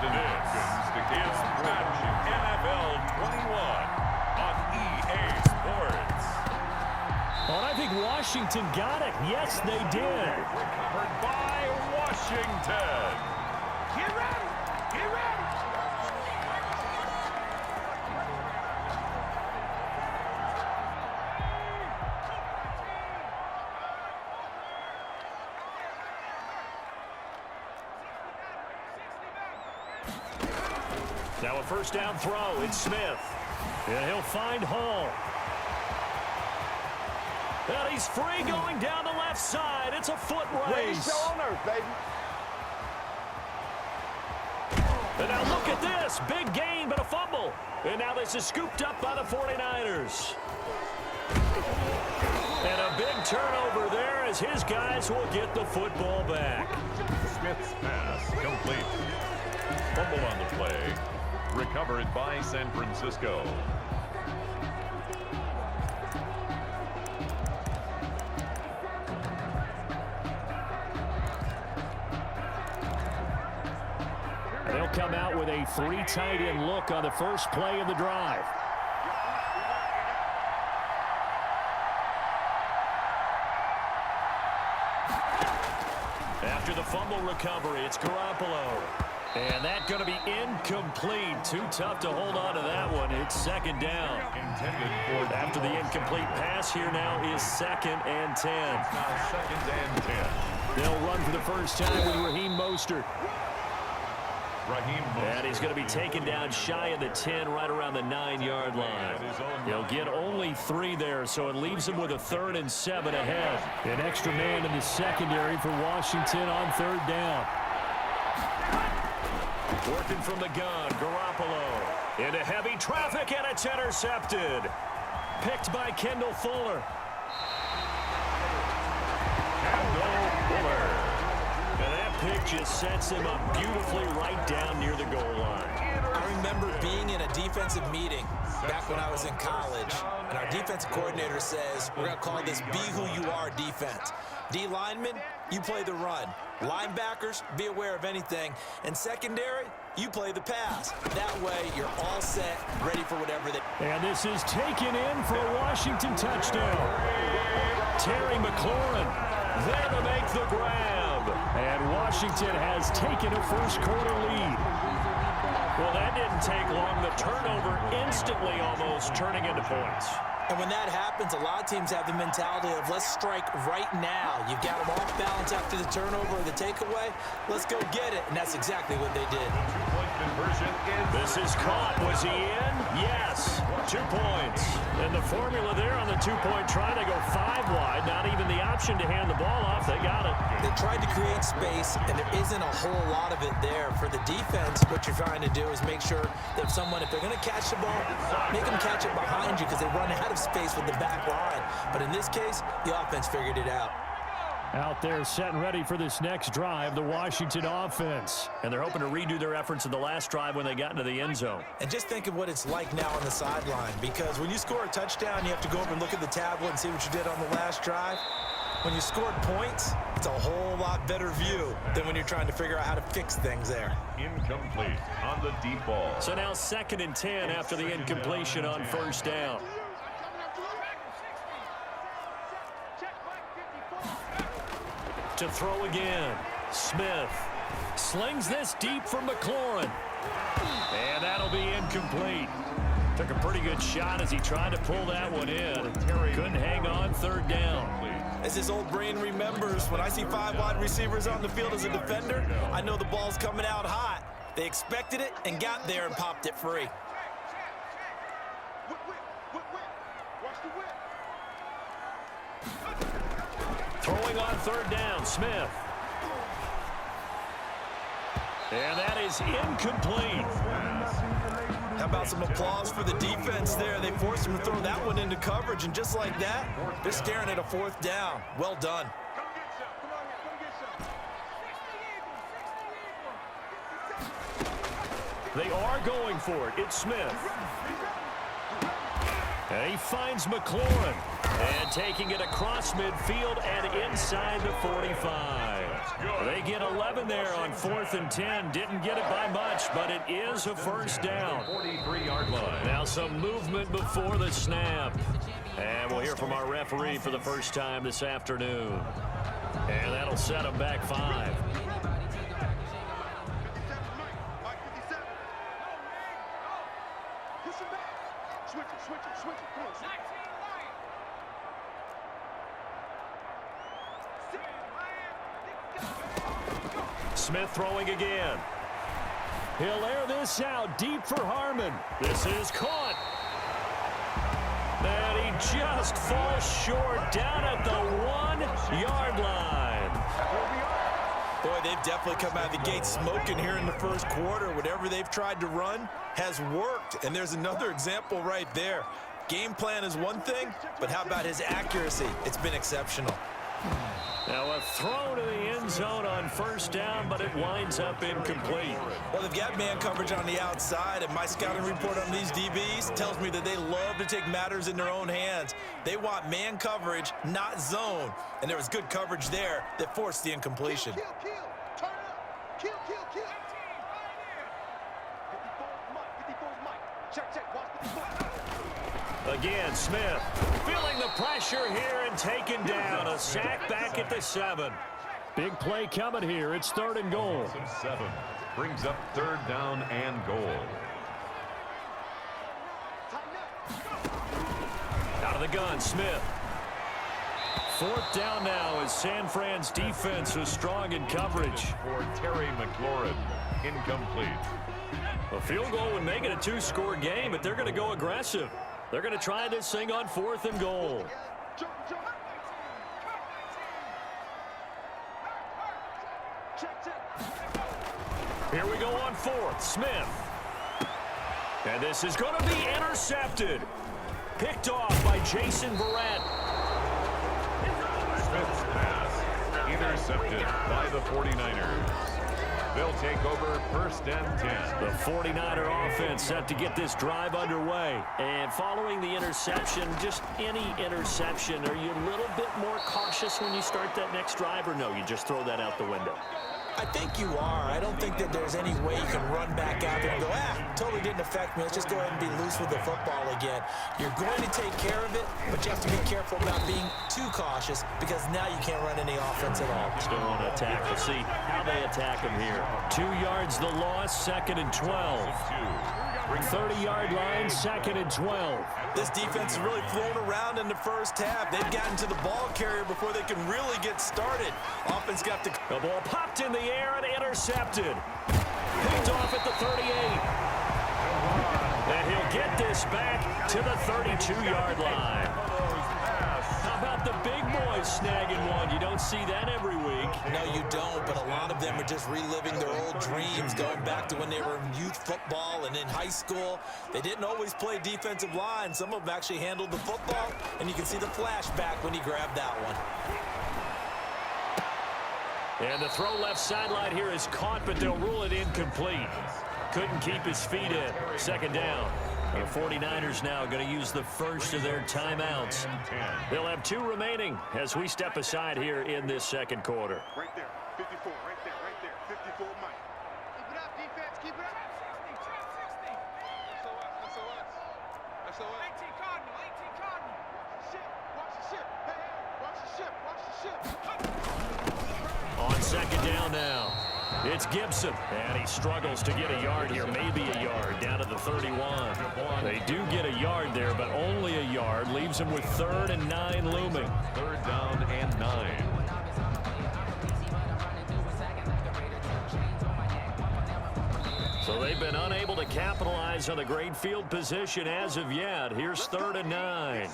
is Madden NFL 21 on EA Sports. Well, I think Washington got it. Yes, they did. Recovered by Washington. Get ready. Get ready. Now a first down throw. It's Smith. And he'll find Hall. And he's free going down the left side. It's a foot race. On earth, baby. And now look at this. Big gain, but a fumble. And now this is scooped up by the 49ers. And a big turnover there as his guys will get the football back. Smith's pass complete. Fumble on the play. Recovered by San Francisco. They'll come out with a three tight end look on the first play of the drive. After the fumble recovery, it's Garoppolo. And that's going to be incomplete. Too tough to hold on to that one. It's second down. After the incomplete pass, here now is 2nd and 10. Now 2nd and 10. They'll run for the first time with Raheem Mostert. And he's going to be taken down shy of the 10, right around the 9-yard line. He'll get only 3 there, so it leaves him with a 3rd and 7 ahead. An extra man in the secondary for Washington on 3rd down. Working from the gun, Garoppolo. Into heavy traffic, and it's intercepted. Picked by Kendall Fuller. Kendall Fuller. And that pick just sets him up beautifully right down near the goal line. I remember being in a defensive meeting back when I was in college, and our defensive coordinator says, we're going to call this Be Who You Are defense. D linemen, you play the run. Linebackers, be aware of anything. And secondary, you play the pass. That way, you're all set, ready for whatever they... And this is taken in for a Washington touchdown. Terry McLaurin there to make the grab. And Washington has taken a first-quarter lead. Well, that didn't take long. The turnover instantly almost turning into points. And when that happens, a lot of teams have the mentality of let's strike right now. You've got them off balance after the turnover or the takeaway. Let's go get it. And that's exactly what they did. This is caught. Was he in? Yes. 2 points. And the formula there on the 2-point try to go 5 wide. Not even the option to hand the ball off. They got it. They tried to create space, and there isn't a whole lot of it there. For the defense, what you're trying to do is make sure that if they're going to catch the ball, make them catch it behind you because they run out of space with the back line. But in this case, the offense figured it out. Out there set and ready for this next drive, the Washington offense. And they're hoping to redo their efforts in the last drive when they got into the end zone. And just think of what it's like now on the sideline, because when you score a touchdown, you have to go over and look at the tablet and see what you did on the last drive. When you scored points, it's a whole lot better view than when you're trying to figure out how to fix things there. Incomplete on the deep ball. So now 2nd and 10 after the incompletion on first down. To throw again, Smith slings this deep from McLaurin. And that'll be incomplete. Took a pretty good shot as he tried to pull that one in. Couldn't hang on 3rd down. As his old brain remembers, when I see 5 wide receivers on the field as a defender, I know the ball's coming out hot. They expected it and got there and popped it free. Throwing on 3rd down, Smith. And that is incomplete. How about some applause for the defense there? They forced him to throw that one into coverage, and just like that, they're staring at a 4th down. Well done. They are going for it. It's Smith. And he finds McLaurin. And taking it across midfield and inside the 45. They get 11 there on 4th and 10. Didn't get it by much, but it is a first down. 43-yard line. Now some movement before the snap. And we'll hear from our referee for the first time this afternoon. And that'll set them back 5. Smith throwing again. He'll air this out deep for Harmon. This is caught. And he just falls short down at the 1-yard line. Boy, they've definitely come out of the gate smoking here in the first quarter. Whatever they've tried to run has worked. And there's another example right there. Game plan is one thing, but how about his accuracy? It's been exceptional. Now a throw to the end zone on first down, but it winds up incomplete. Well, they've got man coverage on the outside, and my scouting report on these DBs tells me that they love to take matters in their own hands. They want man coverage, not zone. And there was good coverage there that forced the incompletion. Kill. Turn up. Kill. 54's Mike. Check. Watch 54. Again, Smith feeling the pressure here and taken down. A sack back at the 7. Big play coming here. It's 3rd and goal. 7 brings up 3rd down and goal. Out of the gun, Smith. 4th down now as San Fran's defense was strong in coverage. For Terry McLaurin, incomplete. A field goal would make it a 2-score game, but they're going to go aggressive. They're going to try this thing on 4th and goal. Here we go on 4th. Smith. And this is going to be intercepted. Picked off by Jason Verrett. Smith's pass intercepted by the 49ers. They'll take over 1st and 10. The 49er offense set to get this drive underway. And following the interception, just any interception, are you a little bit more cautious when you start that next drive, or no, you just throw that out the window? I think you are. I don't think that there's any way you can run back out there and go, totally didn't affect me. Let's just go ahead and be loose with the football again. You're going to take care of it, but you have to be careful about being too cautious because now you can't run any offense at all. Still want to attack. We'll see how they attack him here. 2 yards the loss, 2nd and 12. 30-yard line, 2nd and 12. This defense has really flown around in the first half. They've gotten to the ball carrier before they can really get started. Offense got the ball popped in the air and intercepted. Picked off at the 38. And he'll get this back to the 32-yard line. How about the big boys snagging one? You don't see that every week. No, you don't, but a lot of them are just reliving their old dreams, going back to when they were in youth football and in high school. They didn't always play defensive line. Some of them actually handled the football, and you can see the flashback when he grabbed that one. And the throw left sideline here is caught, but they'll rule it incomplete. Couldn't keep his feet in. 2nd down. The 49ers now going to use the first of their timeouts. They'll have 2 remaining as we step aside here in this 2nd quarter. Right there. 54. Right there. 54 Mike. Keep it up, defense. Keep it up. SOS. 18 Cardinal. Watch the ship. Hey, watch the ship. On 2nd down now. It's Gibson, and he struggles to get a yard here, maybe a yard, down to the 31. They do get a yard there, but only a yard. Leaves him with 3rd and 9 looming. 3rd down and 9. So they've been unable to capitalize on the great field position as of yet. Here's 3rd and 9.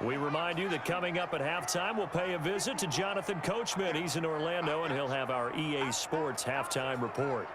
We remind you that coming up at halftime, we'll pay a visit to Jonathan Coachman. He's in Orlando, and he'll have our EA Sports halftime report.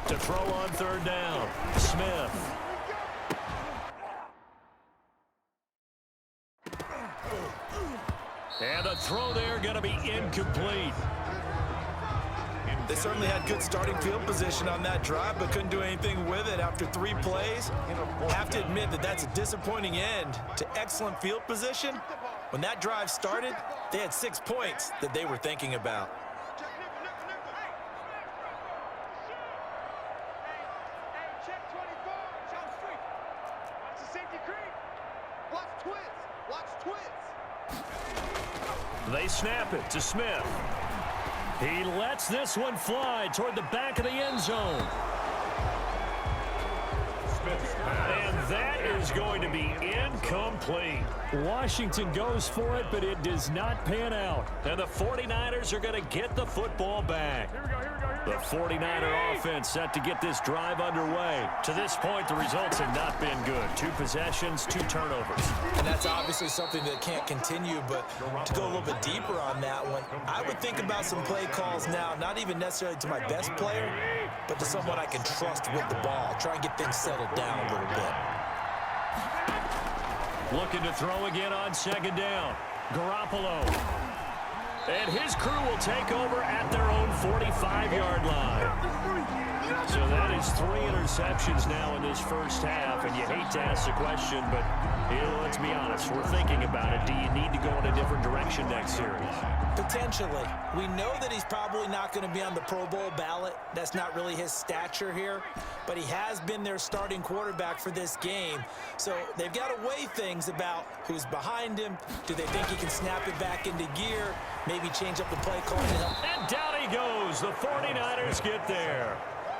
To throw on 3rd down, Smith. And the throw there going to be incomplete. They certainly had good starting field position on that drive, but couldn't do anything with it after 3 plays. Have to admit that that's a disappointing end to excellent field position. When that drive started, they had 6 points that they were thinking about. They snap it to Smith. He lets this one fly toward the back of the end zone. And that is going to be incomplete. Washington goes for it, but it does not pan out. And the 49ers are going to get the football back. The 49er offense set to get this drive underway. To this point, the results have not been good. 2 possessions, 2 turnovers. And that's obviously something that can't continue, but to go a little bit deeper on that one, I would think about some play calls now, not even necessarily to my best player, but to someone I can trust with the ball. Try and get things settled down a little bit. Looking to throw again on 2nd down. Garoppolo. And his crew will take over at their own 45-yard line. So that is 3 interceptions now in this first half, and you hate to ask the question, but let's be honest, we're thinking about it. Do you need to go in a different direction next series? Potentially. We know that he's probably not going to be on the Pro Bowl ballot. That's not really his stature here, but he has been their starting quarterback for this game. So they've got to weigh things about who's behind him. Do they think he can snap it back into gear? Maybe change up the play call to help. And down he goes. The 49ers get there.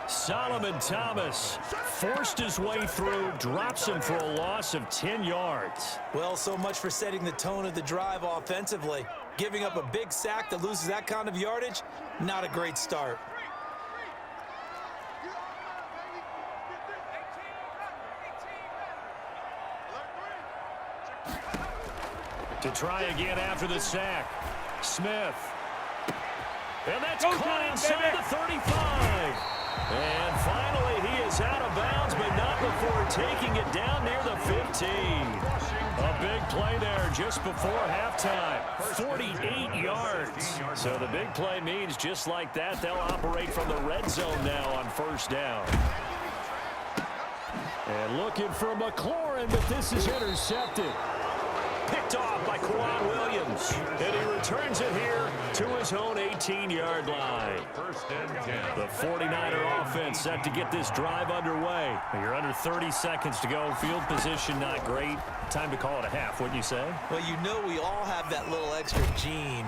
Solomon Thomas forced his way through, drops him for a loss of 10 yards. Well, so much for setting the tone of the drive offensively. Giving up a big sack that loses that kind of yardage, not a great start. To try again after the sack. Smith. And that's caught inside the 35. And finally, he is out of bounds, but not before taking it down near the 15. A big play there just before halftime. 48 yards. So the big play means just like that, they'll operate from the red zone now on 1st down. And looking for McLaurin, but this is intercepted. Picked off by Quan Williams. And he returns it here to his own 18-yard line. 1st and 10. The 49er offense set to get this drive underway. You're under 30 seconds to go. Field position not great. Time to call it a half, wouldn't you say? Well, you know we all have that little extra gene.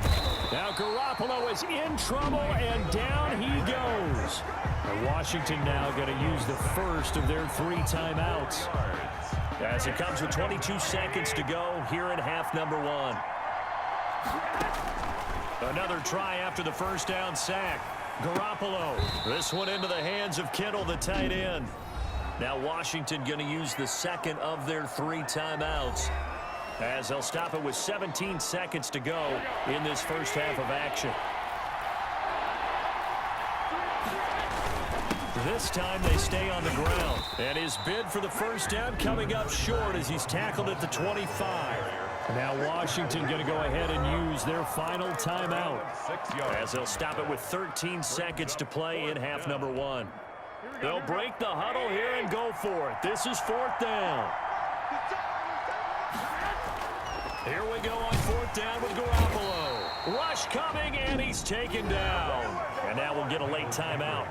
Now Garoppolo is in trouble, and down he goes. And Washington now going to use the first of their 3 timeouts. As it comes with 22 seconds to go here in half number 1. Another try after the 1st down sack. Garoppolo. This one into the hands of Kittle, the tight end. Now Washington going to use the 2nd of their 3 timeouts, as they'll stop it with 17 seconds to go in this first half of action. This time they stay on the ground. And his bid for the 1st down coming up short as he's tackled at the 25. Now Washington going to go ahead and use their final timeout, as they'll stop it with 13 seconds to play in half number 1. They'll break the huddle here and go for it. This is 4th down. Here we go on 4th down with Garoppolo. Rush coming, and he's taken down. And now we'll get a late timeout.